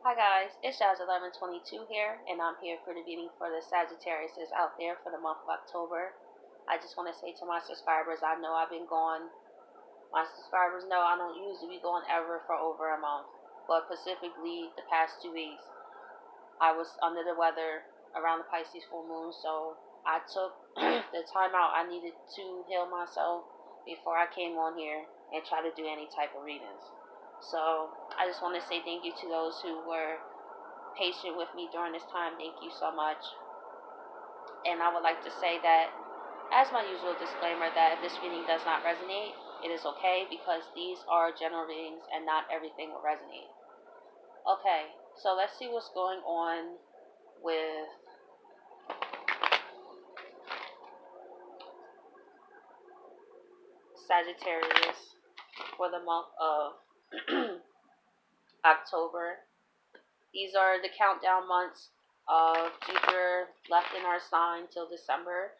Hi guys, it's Jazz1122 here, and I'm here for the reading for the Sagittarius out there for the month of October. I just want to say to my subscribers, I know I've been gone. My subscribers know I don't usually be going ever for over a month, but specifically the past 2 weeks, I was under the weather around the Pisces full moon, so I took the time out I needed to heal myself before I came on here and try to do any type of readings. So I just want to say thank you to those who were patient with me during this time. Thank you so much. And I would like to say that, as my usual disclaimer, that if this reading does not resonate, it is okay because these are general readings and not everything will resonate. Okay, so let's see what's going on with Sagittarius for the month of October. These are the countdown months of Jupiter left in our sign till December.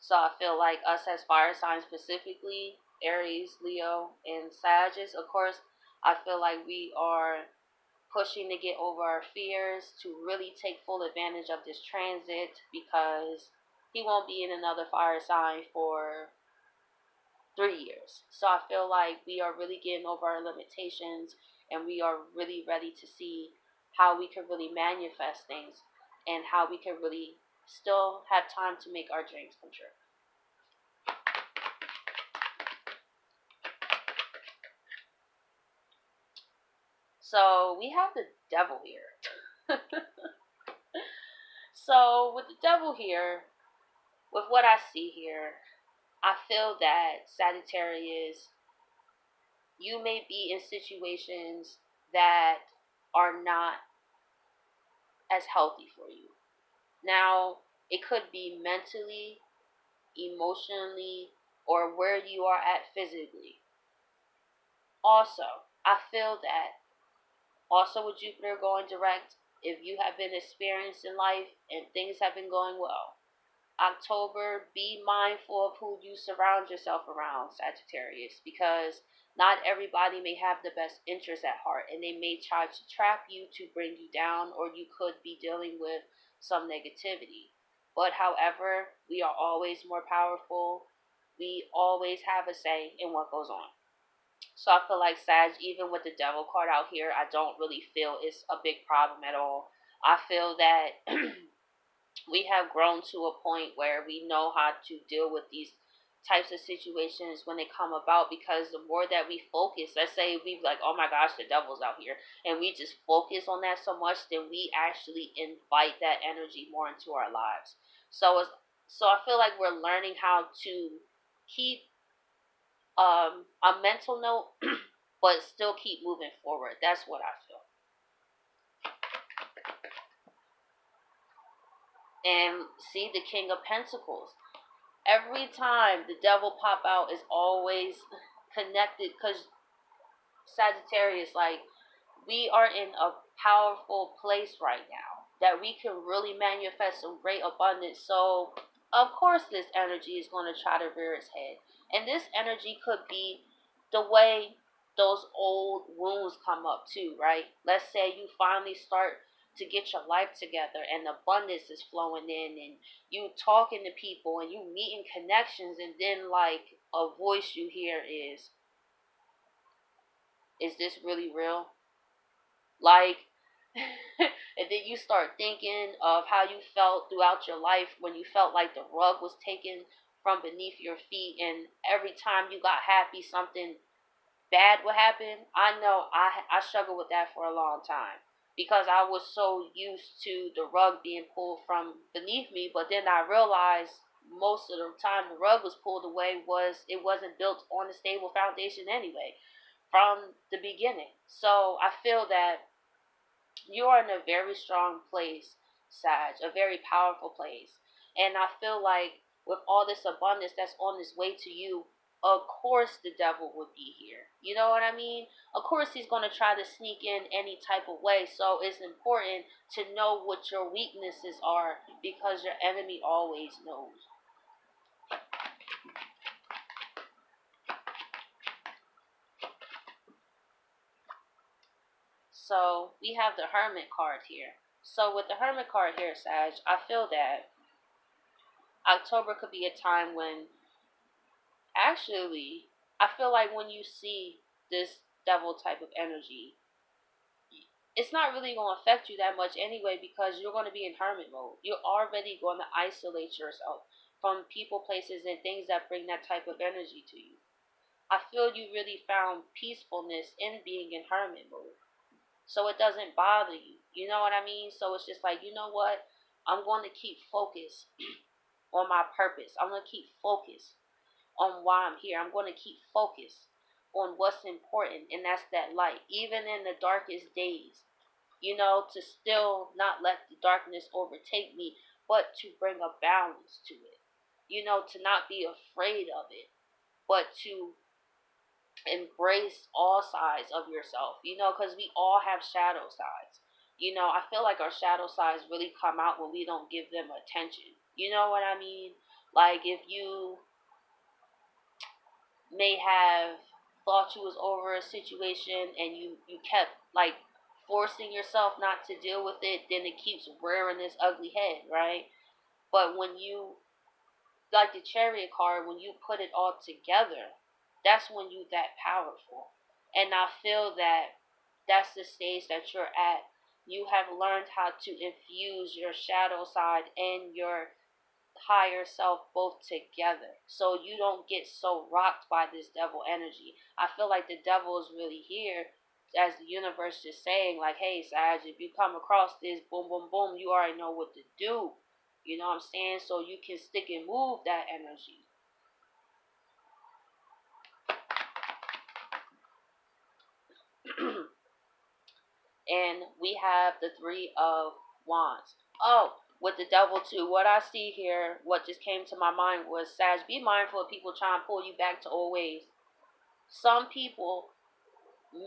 So I feel like us as fire signs specifically, Aries, Leo, and Sagittarius, of course, I feel like we are pushing to get over our fears, to really take full advantage of this transit, because he won't be in another fire sign for 3 years. So I feel like we are really getting over our limitations, and we are really ready to see how we can really manifest things and how we can really still have time to make our dreams come true. So we have the devil here. So with the devil here, with what I see here, I feel that Sagittarius, you may be in situations that are not as healthy for you. Now, it could be mentally, emotionally, or where you are at physically. Also, I feel that also with Jupiter going direct, if you have been experienced in life and things have been going well, October, be mindful of who you surround yourself around, Sagittarius, because not everybody may have the best interest at heart, and they may try to trap you to bring you down, or you could be dealing with some negativity. But however, we are always more powerful. We always have a say in what goes on. So I feel like Sag, even with the devil card out here, I don't really feel it's a big problem at all. I feel that we have grown to a point where we know how to deal with these types of situations when they come about, because the more that we focus, let's say we like, oh my gosh, the devil's out here, and we just focus on that so much, then we actually invite that energy more into our lives. So I feel like we're learning how to keep a mental note but still keep moving forward. That's what I feel. And see the King of Pentacles. Every time the devil pop out is always connected, because Sagittarius, like, we are in a powerful place right now that we can really manifest some great abundance. So of course this energy is going to try to rear its head, and this energy could be the way those old wounds come up too, right? Let's say you finally start to get your life together and abundance is flowing in, and you talking to people and you meeting connections, and then like a voice you hear is this really real? Like, and then you start thinking of how you felt throughout your life when you felt like the rug was taken from beneath your feet, and every time you got happy, something bad would happen. I know I struggled with that for a long time, because I was so used to the rug being pulled from beneath me, but then I realized most of the time the rug was pulled away it wasn't built on a stable foundation anyway from the beginning. So I feel that you are in a very strong place, Sag, a very powerful place. And I feel like with all this abundance that's on its way to you, of course the devil would be here. You know what I mean? Of course he's going to try to sneak in any type of way. So it's important to know what your weaknesses are, because your enemy always knows. So we have the Hermit card here. So with the Hermit card here, Sag, I feel that October could be a time when, actually, I feel like when you see this devil type of energy, it's not really going to affect you that much anyway, because you're going to be in hermit mode. You're already going to isolate yourself from people, places, and things that bring that type of energy to you. I feel you really found peacefulness in being in hermit mode. So it doesn't bother you. You know what I mean? So it's just like, you know what? I'm going to keep focused on my purpose. I'm going to keep focused on why I'm here. I'm going to keep focused on what's important, and that's that light. Even in the darkest days, to still not let the darkness overtake me, but to bring a balance to it. To not be afraid of it, but to embrace all sides of yourself, because we all have shadow sides. I feel like our shadow sides really come out when we don't give them attention. You know what I mean? Like, if you may have thought you was over a situation and you kept like forcing yourself not to deal with it, then it keeps rearing this ugly head, right? But when you, like the Chariot card, when you put it all together, that's when you that powerful. And I feel that that's the stage that you're at. You have learned how to infuse your shadow side and your higher self both together, so you don't get so rocked by this devil energy. I feel like the devil is really here as the universe is saying, like, hey, Sag, if you come across this, boom, boom, boom, you already know what to do. You know what I'm saying? So you can stick and move that energy. And we have the Three of Wands. Oh, with the devil too. What I see here, what just came to my mind was, Sag, be mindful of people trying to pull you back to old ways. Some people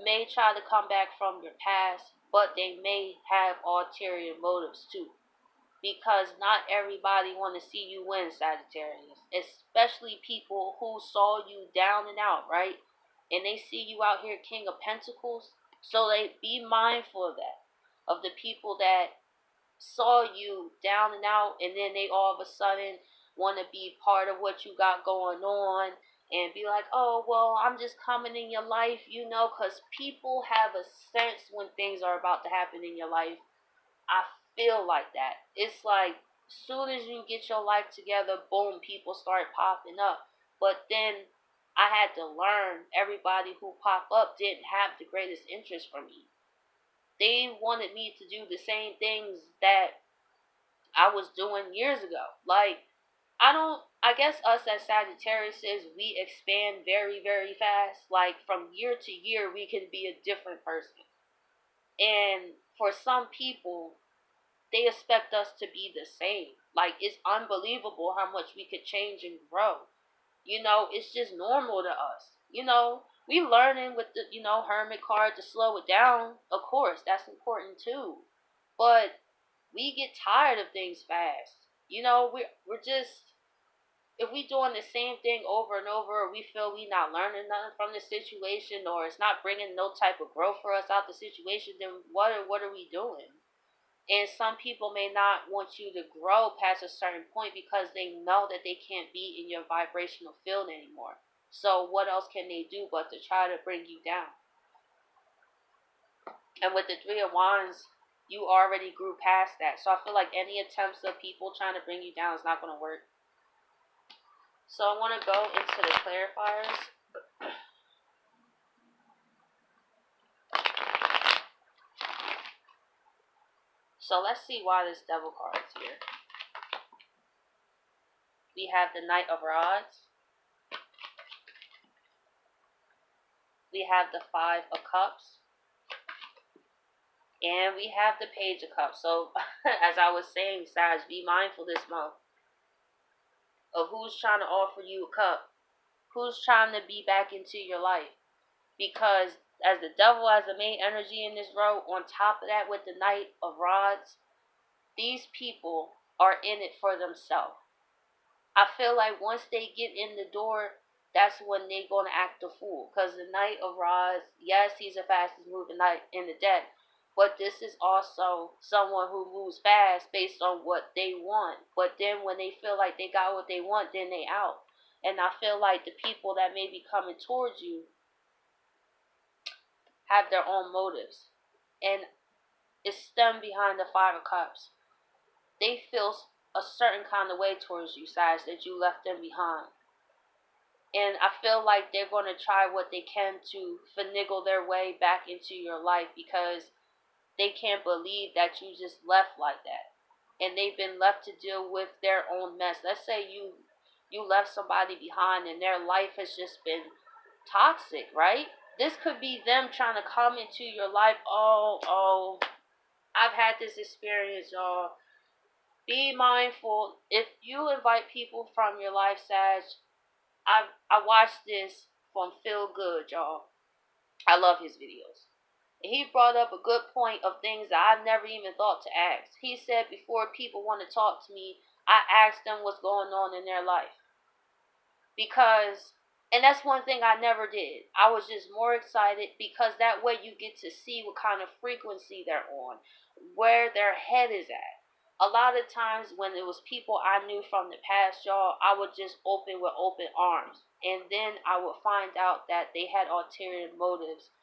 may try to come back from your past, but they may have ulterior motives too. Because not everybody want to see you win, Sagittarius. Especially people who saw you down and out, right? And they see you out here King of Pentacles. So they be mindful of that. Of the people that saw you down and out, and then they all of a sudden want to be part of what you got going on and be like, oh, well, I'm just coming in your life, because people have a sense when things are about to happen in your life. I feel like that. It's like, soon as you get your life together, boom, people start popping up. But then I had to learn everybody who popped up didn't have the greatest interest for me. They wanted me to do the same things that I was doing years ago. Like, I guess us as Sagittarius, we expand very, very fast. Like, from year to year, we can be a different person. And for some people, they expect us to be the same. Like, it's unbelievable how much we could change and grow. It's just normal to us. We learning with the, Hermit card to slow it down. Of course, that's important too. But we get tired of things fast. We're just, if we doing the same thing over and over, or we feel we not learning nothing from the situation, or it's not bringing no type of growth for us out the situation, then what are we doing? And some people may not want you to grow past a certain point because they know that they can't be in your vibrational field anymore. So what else can they do but to try to bring you down? And with the Three of Wands, you already grew past that. So I feel like any attempts of people trying to bring you down is not going to work. So I want to go into the clarifiers. So let's see why this devil card is here. We have the Knight of Rods. We have the Five of Cups. And we have the Page of Cups. So, as I was saying, Sag, be mindful this month of who's trying to offer you a cup. Who's trying to be back into your life. Because as the devil has the main energy in this row, on top of that with the Knight of Rods, these people are in it for themselves. I feel like once they get in the door, that's when they're going to act a fool. Because the Knight of Rods, yes, he's the fastest moving knight in the deck. But this is also someone who moves fast based on what they want. But then when they feel like they got what they want, then they out. And I feel like the people that may be coming towards you have their own motives. And it's stemmed behind the Five of Cups. They feel a certain kind of way towards you, Sag, that you left them behind. And I feel like they're going to try what they can to finagle their way back into your life, because they can't believe that you just left like that. And they've been left to deal with their own mess. Let's say you left somebody behind and their life has just been toxic, right? This could be them trying to come into your life. Oh, I've had this experience, y'all. Be mindful. If you invite people from your life, Sag, I watched this from Feel Good, y'all. I love his videos. And he brought up a good point of things that I've never even thought to ask. He said before people want to talk to me, I ask them what's going on in their life. Because, and that's one thing I never did. I was just more excited because that way you get to see what kind of frequency they're on, where their head is at. A lot of times when it was people I knew from the past, y'all, I would just open with open arms. And then I would find out that they had ulterior motives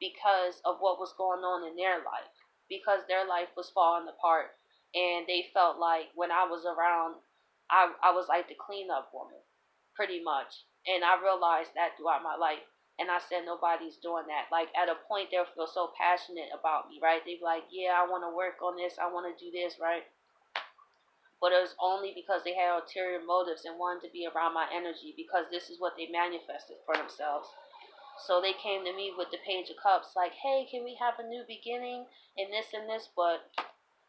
because of what was going on in their life. Because their life was falling apart. And they felt like when I was around, I was like the cleanup woman, pretty much. And I realized that throughout my life. And I said, nobody's doing that. Like, at a point, they'll feel so passionate about me, right? They'd be like, yeah, I want to work on this. I want to do this, right? But it was only because they had ulterior motives and wanted to be around my energy, because this is what they manifested for themselves. So they came to me with the Page of Cups, like, hey, can we have a new beginning and this, but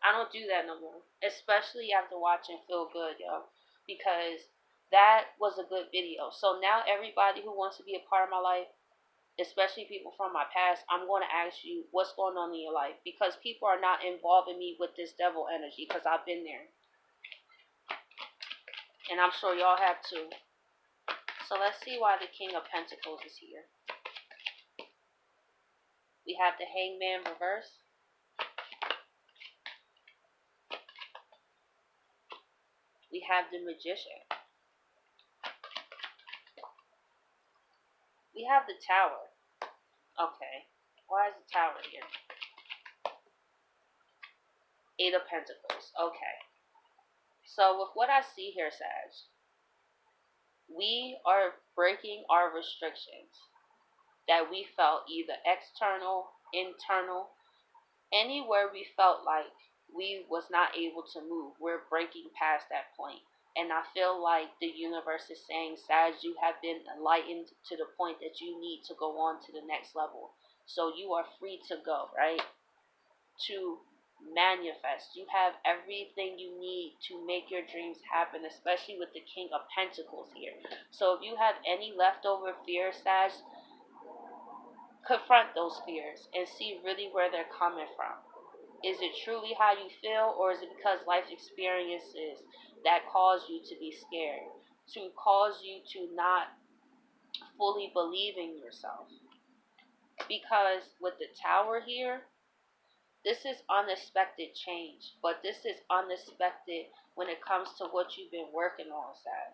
I don't do that no more. Especially after watching Feel Good, yo. Because that was a good video. So now everybody who wants to be a part of my life, especially people from my past, I'm going to ask you what's going on in your life. Because people are not involving me with this devil energy, because I've been there. And I'm sure y'all have too. So let's see why the King of Pentacles is here. We have the Hangman reverse. We have the Magician. We have the Tower. Okay. Why is the Tower here? Eight of Pentacles. Okay. So with what I see here, Sag, we are breaking our restrictions that we felt, either external, internal, anywhere we felt like we was not able to move. We're breaking past that point. And I feel like the universe is saying, Sag, you have been enlightened to the point that you need to go on to the next level. So you are free to go, right? To manifest. You have everything you need to make your dreams happen, especially with the King of Pentacles here. So if you have any leftover fears, Sag, confront those fears and see really where they're coming from. Is it truly how you feel, or is it because life experiences that cause you to be scared, to cause you to not fully believe in yourself? Because with the Tower here, this is unexpected change, but this is unexpected when it comes to what you've been working on, Sag.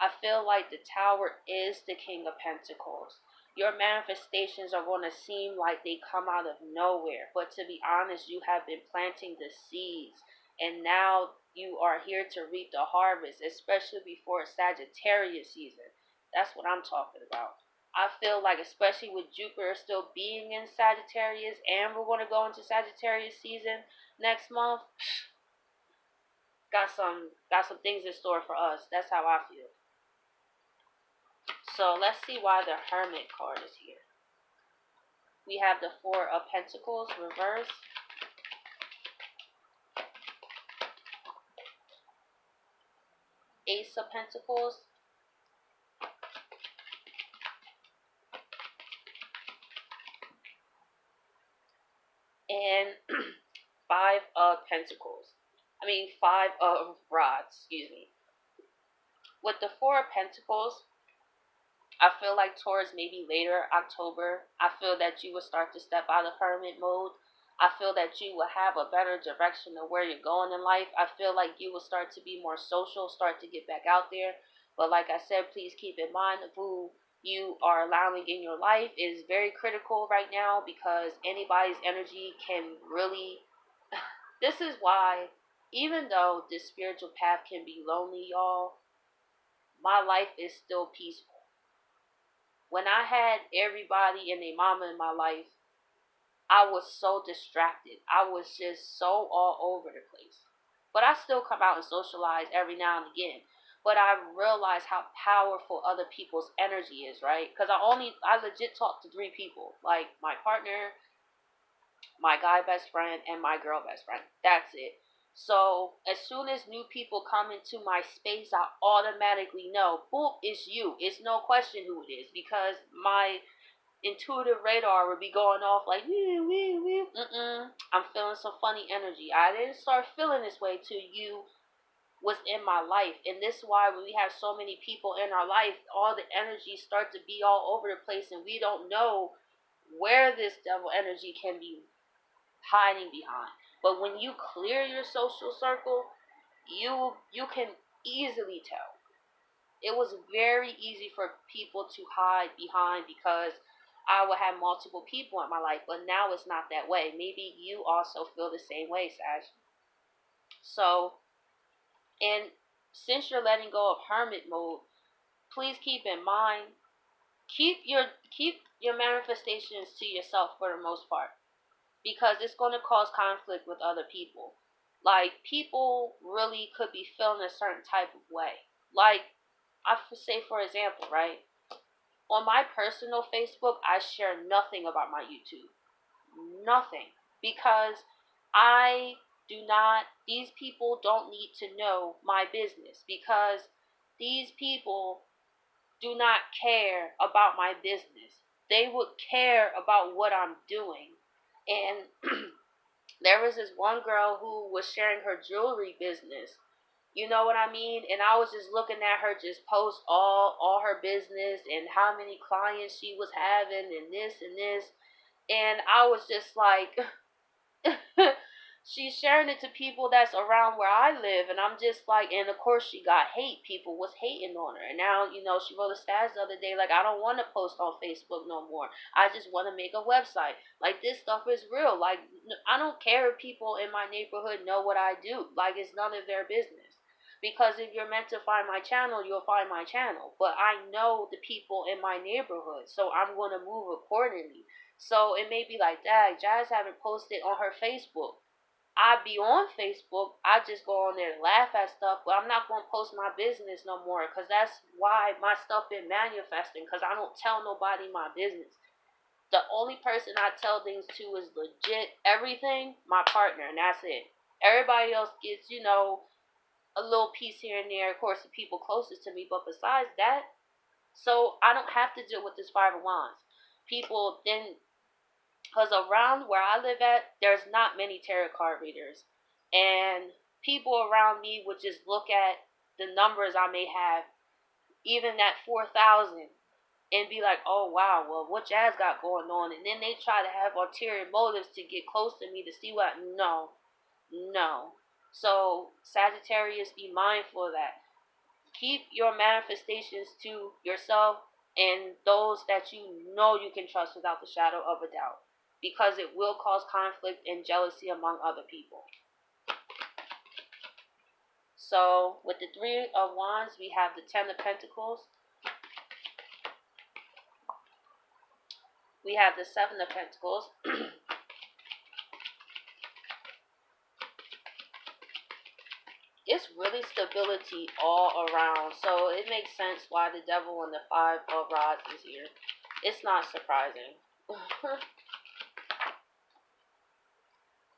I feel like the Tower is the King of Pentacles. Your manifestations are going to seem like they come out of nowhere, but to be honest, you have been planting the seeds, and now you are here to reap the harvest, especially before Sagittarius season. That's what I'm talking about. I feel like, especially with Jupiter still being in Sagittarius, and we're going to go into Sagittarius season next month, got some things in store for us. That's how I feel. So let's see why the Hermit card is here. We have the Four of Pentacles reverse. Ace of Pentacles. And Five of Pentacles. Five of Rods, excuse me. With the Four of Pentacles, I feel like towards maybe later October, I feel that you will start to step out of hermit mode. I feel that you will have a better direction of where you're going in life. I feel like you will start to be more social, start to get back out there. But like I said, please keep in mind who you are allowing in your life is very critical right now, because anybody's energy can really. This is why, even though this spiritual path can be lonely, y'all, my life is still peaceful. When I had everybody and their mama in my life, I was so distracted. I was just so all over the place. But I still come out and socialize every now and again. But I realize how powerful other people's energy is, right? Because I legit talk to three people, like my partner, my guy best friend, and my girl best friend. That's it. So as soon as new people come into my space, I automatically know, boop, it's you. It's no question who it is, because my intuitive radar would be going off like, wee, wee, wee. I'm feeling some funny energy. I didn't start feeling this way till you was in my life. And this is why when we have so many people in our life, all the energies start to be all over the place, and we don't know where this devil energy can be hiding behind. But when you clear your social circle, you can easily tell. It was very easy for people to hide behind, because I would have multiple people in my life, but now it's not that way. Maybe you also feel the same way, Sag. So, and since you're letting go of hermit mode, please keep in mind, keep your manifestations to yourself for the most part, because it's going to cause conflict with other people. Like, people really could be feeling a certain type of way. Like, I say, for example, right? On my personal Facebook, I share nothing about my YouTube. Nothing. Because I do not, these people don't need to know my business. Because these people do not care about my business. They would care about what I'm doing. And there was this one girl who was sharing her jewelry business. You know what I mean? And I was just looking at her just post all her business and how many clients she was having and this and this. And I was just like, she's sharing it to people that's around where I live, and I'm just like, and of course she got hate. People was hating on her, and now she wrote a status the other day like, I don't want to post on Facebook no more. I just want to make a website. Like, this stuff is real. Like, I don't care if people in my neighborhood know what I do. Like, it's none of their business. Because if you're meant to find my channel, you'll find my channel. But I know the people in my neighborhood, so I'm going to move accordingly. So it may be like, dang, Jazz haven't posted on her Facebook. I be on Facebook. I just go on there and laugh at stuff, but I'm not going to post my business no more, because that's why my stuff been manifesting, because I don't tell nobody my business. The only person I tell things to is legit everything, my partner, and that's it. Everybody else gets, a little piece here and there, of course, the people closest to me, but besides that, so I don't have to deal with this Five of Wands. People then, because around where I live at, there's not many tarot card readers. And people around me would just look at the numbers I may have, even at 4,000, and be like, oh, wow, well, what Jazz got going on? And then they try to have ulterior motives to get close to me to see what. No. So, Sagittarius, be mindful of that. Keep your manifestations to yourself and those that you can trust without the shadow of a doubt, because it will cause conflict and jealousy among other people. So with the Three of Wands, we have the Ten of Pentacles. We have the Seven of Pentacles. It's really stability all around. So it makes sense why the Devil and the Five of Rods is here. It's not surprising.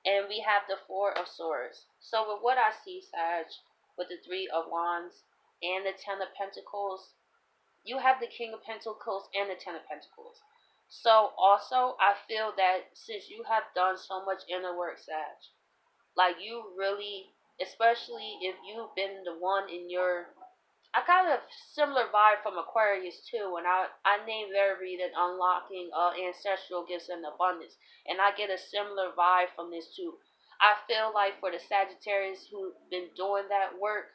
And we have the Four of Swords. So with what I see, Sag, with the Three of Wands and the Ten of Pentacles, you have the King of Pentacles and the Ten of Pentacles. So also, I feel that since you have done so much inner work, Sag, like, you really, especially if you've been the one in your I got a similar vibe from Aquarius too, and I named their reading Unlocking Ancestral Gifts and Abundance, and I get a similar vibe from this too. I feel like for the Sagittarius who've been doing that work,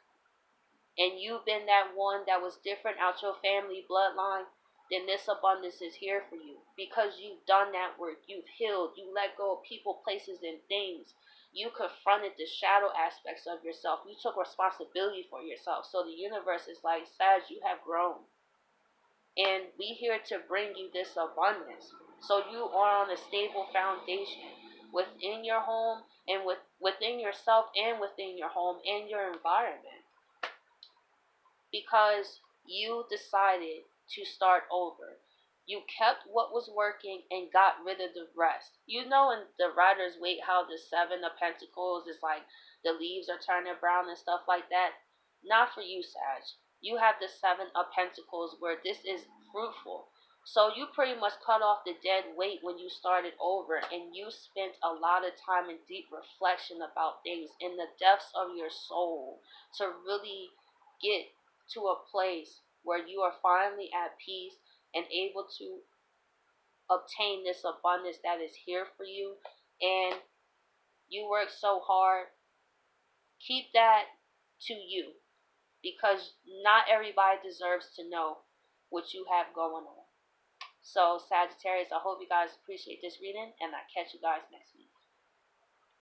and you've been that one that was different out your family bloodline, then this abundance is here for you because you've done that work. You've healed. You let go of people, places, and things. You confronted the shadow aspects of yourself. You took responsibility for yourself. So the universe is like, Sag, you have grown. And we here to bring you this abundance. So you are on a stable foundation within your home and within yourself and within your home and your environment, because you decided to start over. You kept what was working and got rid of the rest. You know, in the Rider's Waite, how the Seven of Pentacles is like the leaves are turning brown and stuff like that. Not for you, Sag. You have the Seven of Pentacles where this is fruitful. So you pretty much cut off the dead weight when you started over, and you spent a lot of time in deep reflection about things in the depths of your soul to really get to a place where you are finally at peace and able to obtain this abundance that is here for you. And you work so hard. Keep that to you, because not everybody deserves to know what you have going on. So Sagittarius, I hope you guys appreciate this reading, and I'll catch you guys next week.